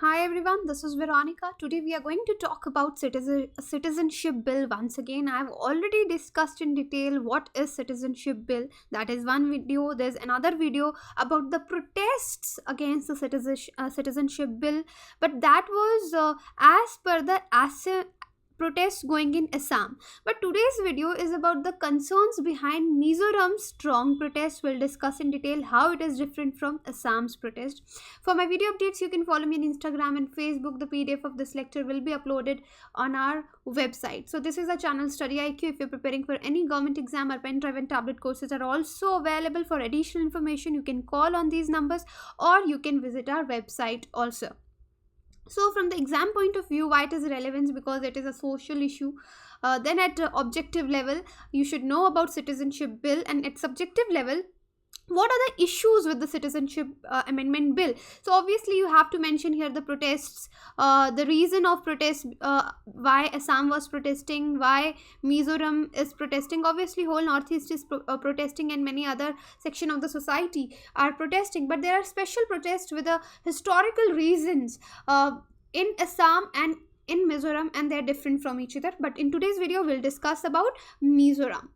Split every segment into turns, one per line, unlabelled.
Hi everyone, this is Veronica. Today we are going to talk about Citizenship Bill once again. I have already discussed in detail what is Citizenship Bill. That is one video. There's another video about the protests against the Citizenship Bill. But that was as per the protests going in Assam. But today's video is about the concerns behind Mizoram's strong protest. We'll discuss in detail how it is different from Assam's protest. For my video updates, you can follow me on Instagram and Facebook. The PDF of this lecture will be uploaded on our website. So this is a channel StudyIQ. If you're preparing for any government exam, our pen drive and tablet courses are also available. For additional information, you can call on these numbers or you can visit our website also. So from the exam point of view, why it is relevant? Because it is a social issue. Then at objective level, you should know about Citizenship Bill, and at subjective level, what are the issues with the Citizenship Amendment Bill? So obviously you have to mention here the protests, the reason of protest, why Assam was protesting, why Mizoram is protesting. Obviously whole Northeast is protesting, and many other section of the society are protesting. But there are special protests with the historical reasons in Assam and in Mizoram, and they are different from each other. But in today's video we'll discuss about Mizoram.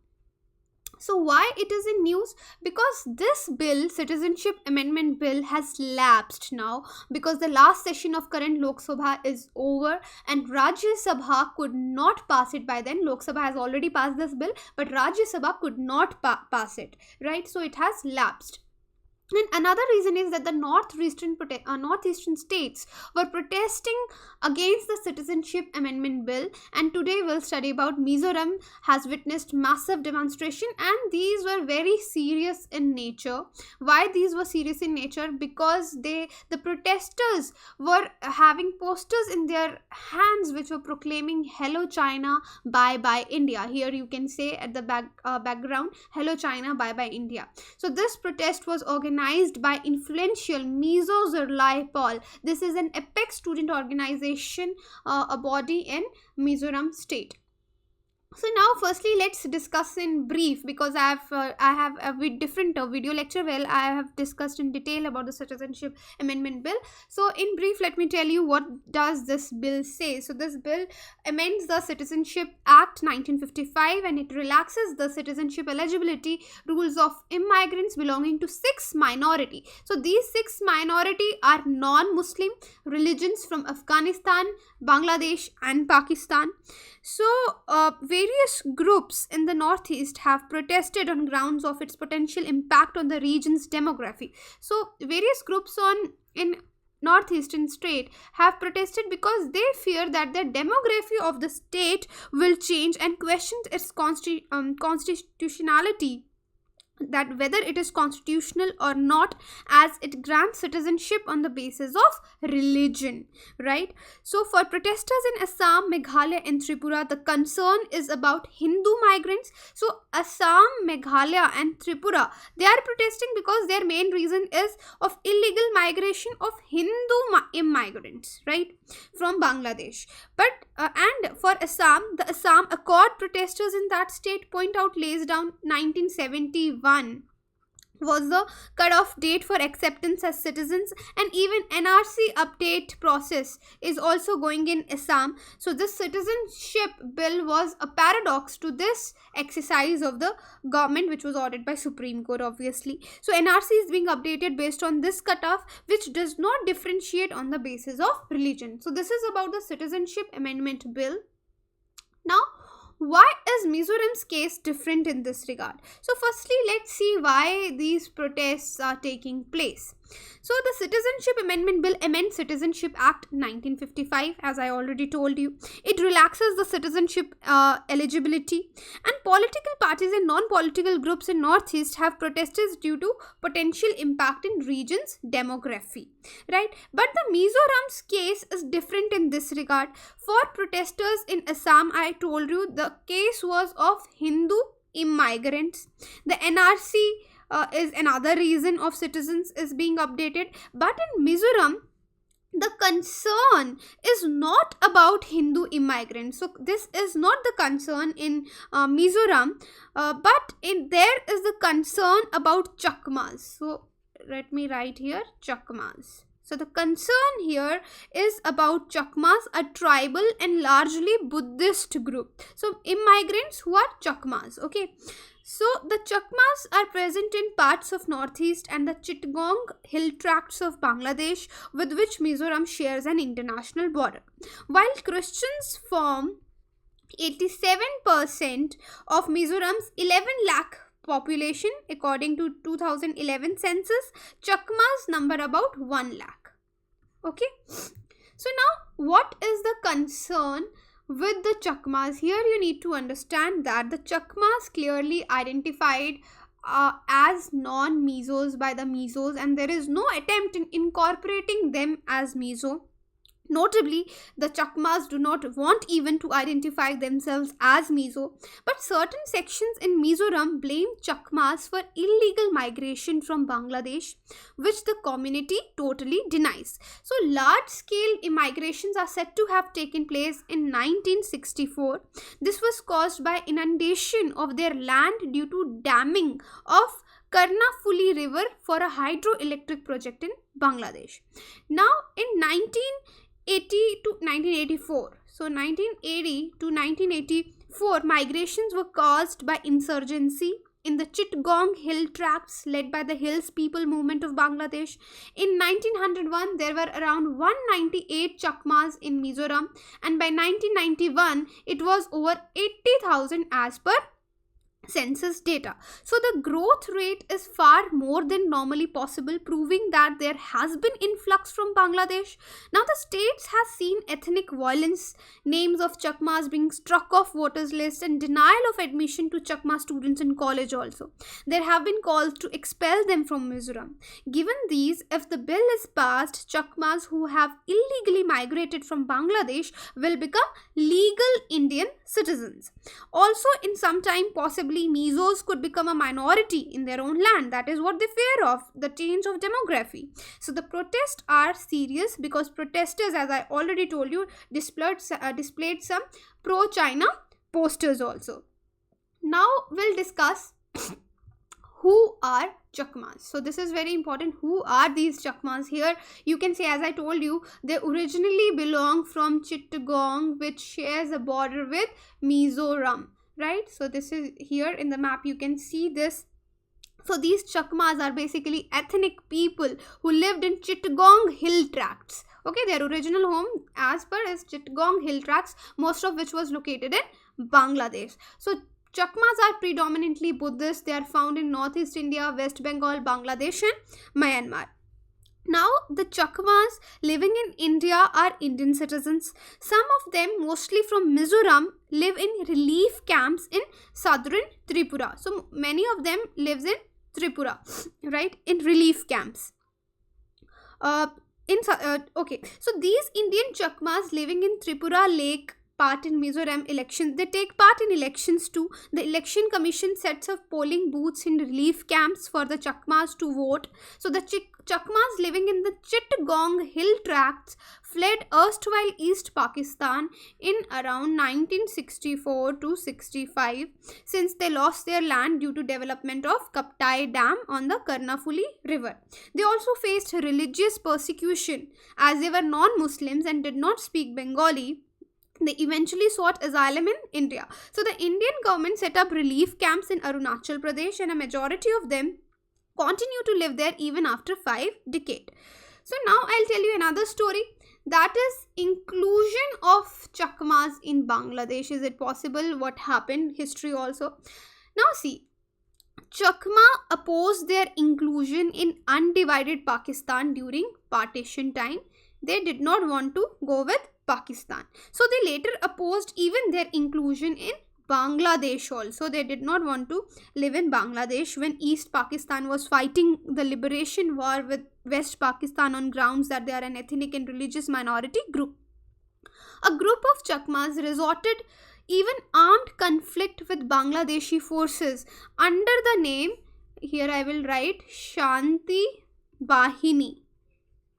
So why it is in news? Because this bill, Citizenship Amendment Bill, has lapsed now because the last session of current Lok Sabha is over and Rajya Sabha could not pass it by then. Lok Sabha has already passed this bill, but Rajya Sabha could not pass it, right? So it has lapsed. And another reason is that the northeastern states were protesting against the Citizenship Amendment Bill, and today we'll study about Mizoram has witnessed massive demonstration, and these were very serious in nature. Why these were serious in nature? Because the protesters were having posters in their hands which were proclaiming "Hello China, Bye Bye India." Here you can say at the background, "Hello China, Bye Bye India." So this protest was organized by influential Mizoram. This is an apex student organization, a body in Mizoram state. So now firstly let's discuss in brief, because I have a different video lecture where I have discussed in detail about the Citizenship Amendment Bill. So in brief, let me tell you what does this bill say. So this bill amends the Citizenship Act 1955, and it relaxes the citizenship eligibility rules of immigrants belonging to 6 minority. So these 6 minority are non-Muslim religions from Afghanistan, Bangladesh and Pakistan. So various groups in the Northeast have protested on grounds of its potential impact on the region's demography. So various groups in Northeastern state have protested because they fear that the demography of the state will change and question its constitutionality, that whether it is constitutional or not, as it grants citizenship on the basis of religion, right? So for protesters in Assam, Meghalaya and Tripura, the concern is about Hindu migrants. So Assam, Meghalaya and Tripura, they are protesting because their main reason is of illegal migration of Hindu immigrants, right, from Bangladesh. But and for Assam, the Assam Accord protesters in that state point out lays down 1971 was the cutoff date for acceptance as citizens, and even NRC update process is also going in Assam. So this Citizenship Bill was a paradox to this exercise of the government, which was ordered by Supreme Court, obviously. So NRC is being updated based on this cutoff, which does not differentiate on the basis of religion. So this is about the Citizenship Amendment Bill. Now, why is Mizoram's case different in this regard? So firstly, let's see why these protests are taking place. So the Citizenship Amendment Bill amends Citizenship Act 1955, as I already told you. It relaxes the citizenship eligibility, and political parties and non-political groups in Northeast have protested due to potential impact in region's demography, right? But the Mizoram's case is different in this regard. For protesters in Assam, I told you the case was of Hindu immigrants. The NRC is another reason of citizens is being updated. But in Mizoram, the concern is not about Hindu immigrants. So this is not the concern in Mizoram, but there is the concern about Chakmas. So let me write here Chakmas. So the concern here is about Chakmas, a tribal and largely Buddhist group. So immigrants who are Chakmas, okay. So the Chakmas are present in parts of northeast and the Chittagong hill tracts of Bangladesh, with which Mizoram shares an international border. While Christians form 87% of Mizoram's 11 lakh population according to 2011 census, Chakmas number about 1 lakh. Okay, so now what is the concern with the Chakmas? Here you need to understand that the Chakmas clearly identified as non-Mizos by the Mizos, and there is no attempt in incorporating them as Mizo. Notably, the Chakmas do not want even to identify themselves as Mizo, but certain sections in Mizoram blame Chakmas for illegal migration from Bangladesh, which the community totally denies. So, large-scale immigrations are said to have taken place in 1964. This was caused by inundation of their land due to damming of Karnafuli River for a hydroelectric project in Bangladesh. Now, in 1980 to 1984. So 1980 to 1984, migrations were caused by insurgency in the Chittagong hill tracts led by the Hills People Movement of Bangladesh. In 1901, there were around 198 Chakmas in Mizoram, and by 1991, it was over 80,000 as per census data. So the growth rate is far more than normally possible, proving that there has been influx from Bangladesh. Now the states has seen ethnic violence, names of Chakmas being struck off voters list, and denial of admission to Chakma students in college also. There have been calls to expel them from Mizoram. Given these, if the bill is passed, Chakmas who have illegally migrated from Bangladesh will become legal Indian citizens. Also, in some time, possibly Mizos could become a minority in their own land. That is what they fear of, the change of demography. So the protests are serious because protesters, as I already told you, displayed some pro-China posters also. Now we'll discuss who are Chakmas. So this is very important. Who are these Chakmas? Here you can see, as I told you, they originally belong from Chittagong, which shares a border with Mizoram, right? So this is here in the map, you can see this. So these Chakmas are basically ethnic people who lived in Chittagong hill tracts. Okay, their original home as per is Chittagong hill tracts, most of which was located in Bangladesh. So Chakmas are predominantly Buddhist. They are found in Northeast India, West Bengal, Bangladesh and Myanmar. Now, the Chakmas living in India are Indian citizens. Some of them, mostly from Mizoram, live in relief camps in southern Tripura. So, many of them lives in Tripura, right, in relief camps. Okay, so these Indian Chakmas living in Tripura take part in Mizoram elections. They take part in elections too. The election commission sets up polling booths in relief camps for the Chakmas to vote. So the Chakmas living in the Chittagong hill tracts fled erstwhile East Pakistan in around 1964 to 65, since they lost their land due to development of Kaptai Dam on the Karnafuli River. They also faced religious persecution as they were non-Muslims and did not speak Bengali. They eventually sought asylum in India. So the Indian government set up relief camps in Arunachal Pradesh, and a majority of them continue to live there even after 5 decades. So now I'll tell you another story, that is inclusion of Chakmas in Bangladesh. Is it possible? What happened? History also. Now see, Chakma opposed their inclusion in undivided Pakistan during partition time. They did not want to go with Pakistan. So they later opposed even their inclusion in Bangladesh also. They did not want to live in Bangladesh when East Pakistan was fighting the liberation war with West Pakistan on grounds that they are an ethnic and religious minority group. A group of Chakmas resorted even armed conflict with Bangladeshi forces under the name, here I will write, Shanti Bahini.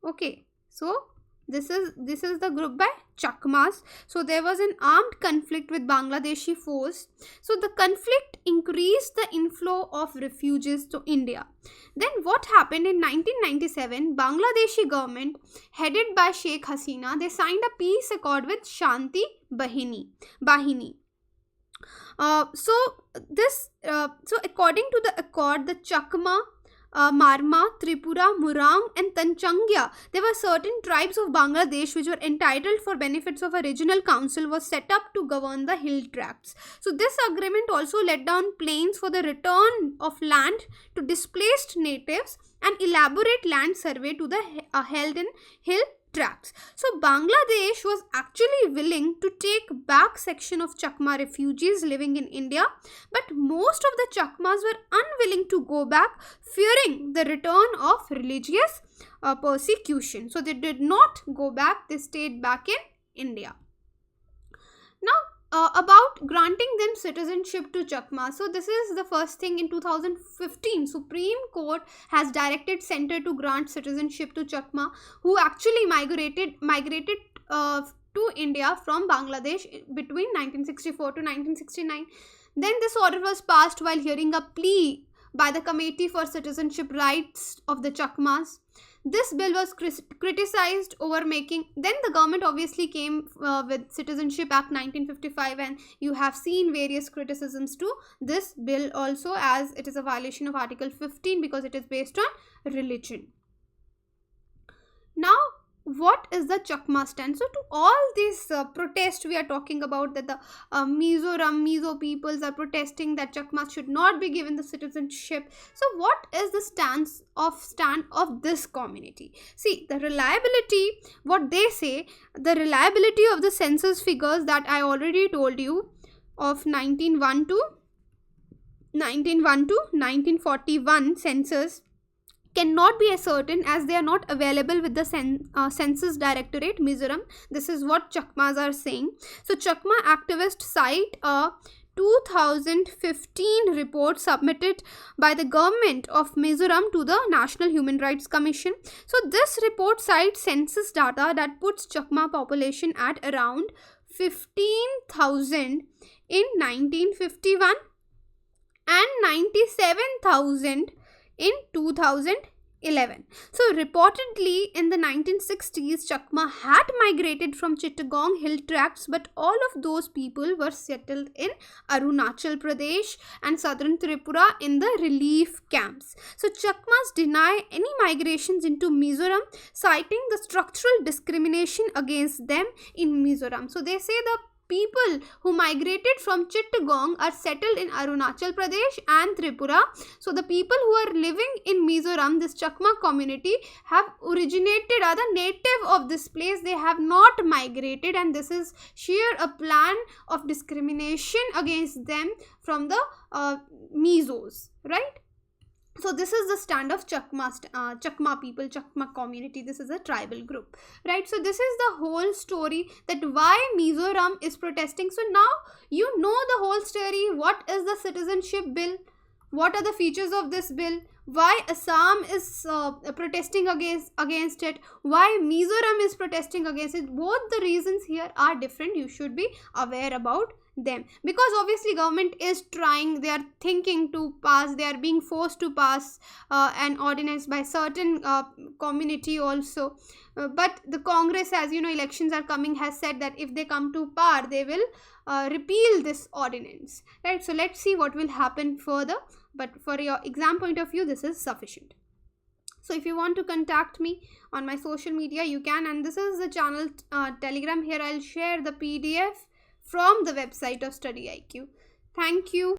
Okay, so This is the group by Chakmas. So there was an armed conflict with Bangladeshi force. So the conflict increased the inflow of refugees to India. Then what happened in 1997? Bangladeshi government headed by Sheikh Hasina, they signed a peace accord with Shanti Bahini. So according to the accord, the Chakma, Marma, Tripura, Murang and Tanchangya, there were certain tribes of Bangladesh which were entitled for benefits of a regional council was set up to govern the hill tracts. So this agreement also let down plans for the return of land to displaced natives and elaborate land survey to the held in hill tracts. So Bangladesh was actually willing to take back section of Chakma refugees living in India, but most of the Chakmas were unwilling to go back, fearing the return of religious persecution. So they did not go back, they stayed back in India. Now about granting them citizenship to Chakma. So this is the first thing. In 2015, Supreme Court has directed center to grant citizenship to Chakma, who actually migrated to India from Bangladesh between 1964 to 1969. Then this order was passed while hearing a plea by the Committee for Citizenship Rights of the Chakmas. This bill was criticized over making, then the government obviously came with Citizenship Act 1955, and you have seen various criticisms to this bill also, as it is a violation of Article 15 because it is based on religion. Now, what is the Chakma stand? So to all these protests we are talking about, that the Mizo peoples are protesting that Chakma should not be given the citizenship. So what is the stand of this community? See, the reliability, what they say, the reliability of the census figures that I already told you of 1901 to 1941 census cannot be ascertained as they are not available with the Census Directorate, Mizoram. This is what Chakmas are saying. So Chakma activists cite a 2015 report submitted by the government of Mizoram to the National Human Rights Commission. So this report cites census data that puts Chakma population at around 15,000 in 1951 and 97,000 in 2011. So reportedly in the 1960s, Chakma had migrated from Chittagong hill tracts, but all of those people were settled in Arunachal Pradesh and southern Tripura in the relief camps. So Chakmas deny any migrations into Mizoram, citing the structural discrimination against them in Mizoram. So they say the people who migrated from Chittagong are settled in Arunachal Pradesh and Tripura. So the people who are living in Mizoram, this Chakma community, have originated, are the native of this place. They have not migrated, and this is sheer a plan of discrimination against them from the Mizos, right? So this is the stand of Chakma people, Chakma community. This is a tribal group, right? So this is the whole story, that why Mizoram is protesting. So now you know the whole story. What is the citizenship bill? What are the features of this bill? Why Assam is protesting against it? Why Mizoram is protesting against it? Both the reasons here are different. You should be aware about them, because obviously government is trying, they are thinking to pass, they are being forced to pass an ordinance by certain community also, but the Congress, as you know, elections are coming, has said that if they come to power, they will repeal this ordinance, right? So let's see what will happen further, but for your exam point of view, this is sufficient. So if you want to contact me on my social media, you can, and this is the channel Telegram. Here I'll share the PDF from the website of StudyIQ. Thank you.